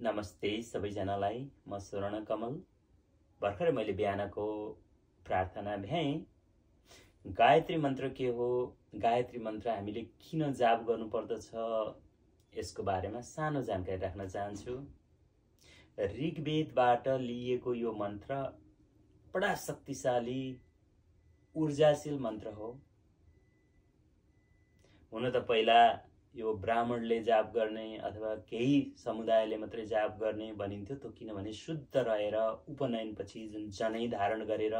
नमस्ते सबैजनालाई। म स्वर्ण कमल। भर्खरै मैले बिहानको प्रार्थना भ्याएँ। गायत्री मन्त्र के हो, गायत्री मन्त्र हामीले किन जाप गर्नुपर्दछ, यसको बारेमा सानो जानकारी राख्न चाहन्छु। ऋग्वेदबाट लिएको यो मन्त्र बडा शक्तिशाली ऊर्जाशील मन्त्र हो। हुन त पहिला यो ब्राह्मणले जाप गर्ने अथवा केही समुदायले मात्रै जाप गर्ने भनिन्थ्यो। त्यो किनभने शुद्ध रहेर उपनयनपछि जुन जनै धारण गरेर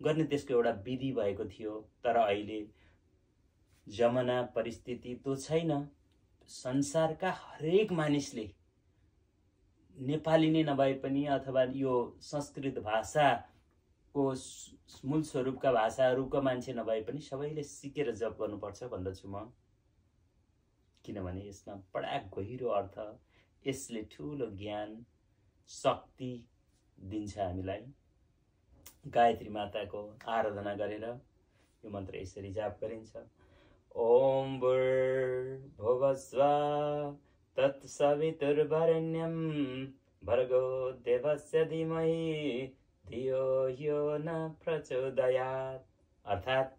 गर्ने त्यसको एउटा विधि भएको थियो। तर अहिले जमाना परिस्थिति त्यो छैन। संसारका हरेक मानिसले नेपाली नै नभए पनि अथवा यो संस्कृत भाषाको मूल स्वरूपका भाषाहरूका मान्छे नभए पनि सबैले सिकेर जप गर्नुपर्छ भन्दछु म। किनभने यसमा बडा गहिरो अर्थ, यसले ठूलो ज्ञान शक्ति दिन्छ हामीलाई। गायत्री माताको आराधना गरेर यो मन्त्र यसरी जाप गरिन्छ। ओम भूर्भुवस्वः तत्सवितुर्वरेण्यं भर्गो देवस्य धीमहि धियो यो न प्रचोदयात्। अर्थात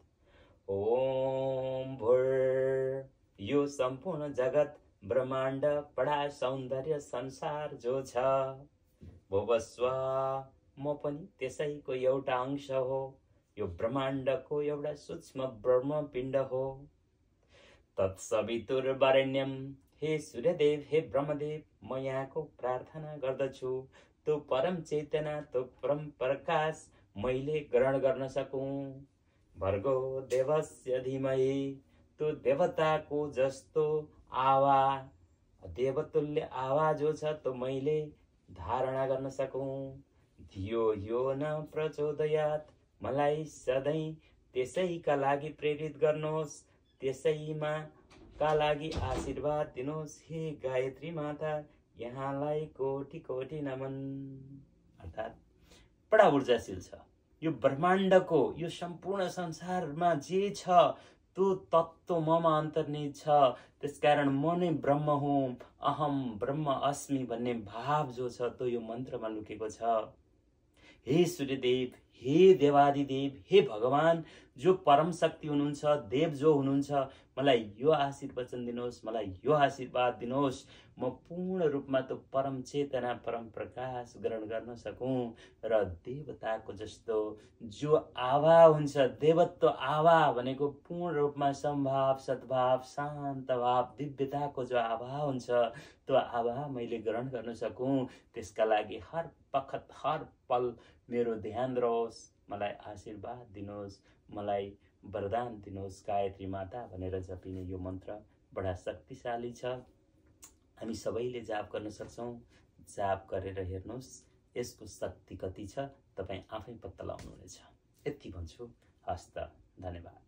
ओम भूर्, यो सम्पूर्ण जगत ब्रह्माण्ड बडा सौन्दर्य संसार जो छ, भुवस्व, म पनि त्यसैको एउटा अंश हो। यो ब्रह्माण्डको एउटा सूक्ष्म ब्रह्मपिण्ड हो। तत्सवितुर्वरेण्यम, हे सूर्यदेव, हे ब्रह्मदेव, म यहाँको प्रार्थना गर्दछु त्यो परम चेतना, त्यो परम प्रकाश मैले ग्रहण गर्न सकूं। भर्गो देवस्य धीमहि, त्यो देवताको जस्तो आवाज, देवतुल्य आवाज जो छ त्यो मैले धारणा गर्न सकूं। धियो यो न प्रचोदयात्, मलाई सधैँ त्यसैका लागि प्रेरित गर्नुहोस्, त्यसैमा का लागि आशीर्वाद दिनुहोस्। हे गायत्री माता, यहाँलाई कोटि कोटि नमन। अर्थात बडा ऊर्जाशील छ यो ब्रह्माण्डको, यो सम्पूर्ण संसारमा जे छ त्यो तत्त्व ममा अन्तर्निहित छ। त्यसकारण म नै ब्रह्म हुँ, अहम ब्रह्म अस्मि भन्ने भाव जो छ त्यो यो मन्त्रमा लुकेको छ। हे सूर्यदेव, हे देवादिदेव, हे भगवान जो परम शक्ति हुनुहुन्छ, देव जो हुनुहुन्छ, मलाई यो आशीर्वचन दिनुहोस्, मलाई यो आशीर्वाद दिनुहोस्। म पूर्ण रूपमा त्यो परम चेतना, परम प्रकाश ग्रहण गर्न सकूं र देवताको जस्तो जो आभा हुन्छ, देवत्व आभा भनेको पूर्ण रूपमा सम्भाव, सद्भाव, शान्त भाव, दिव्यताको जो आभा हुन्छ त्यो आभा मैले ग्रहण गर्न सकूं। त्यसका लागि हर बखत हर पल मेरो ध्यान रहोस्, मलाई आशीर्वाद दिनुहोस्, मलाई वरदान दिनुहोस् गायत्री माता भनेर जपिने यो मन्त्र बडा शक्तिशाली छ। हामी सबैले जाप गर्न सक्छौं। जाप गरेर हेर्नुहोस् यसको शक्ति कति छ, तपाईँ आफै पत्ता लगाउनुहुनेछ। यति भन्छु। हस्त, धन्यवाद।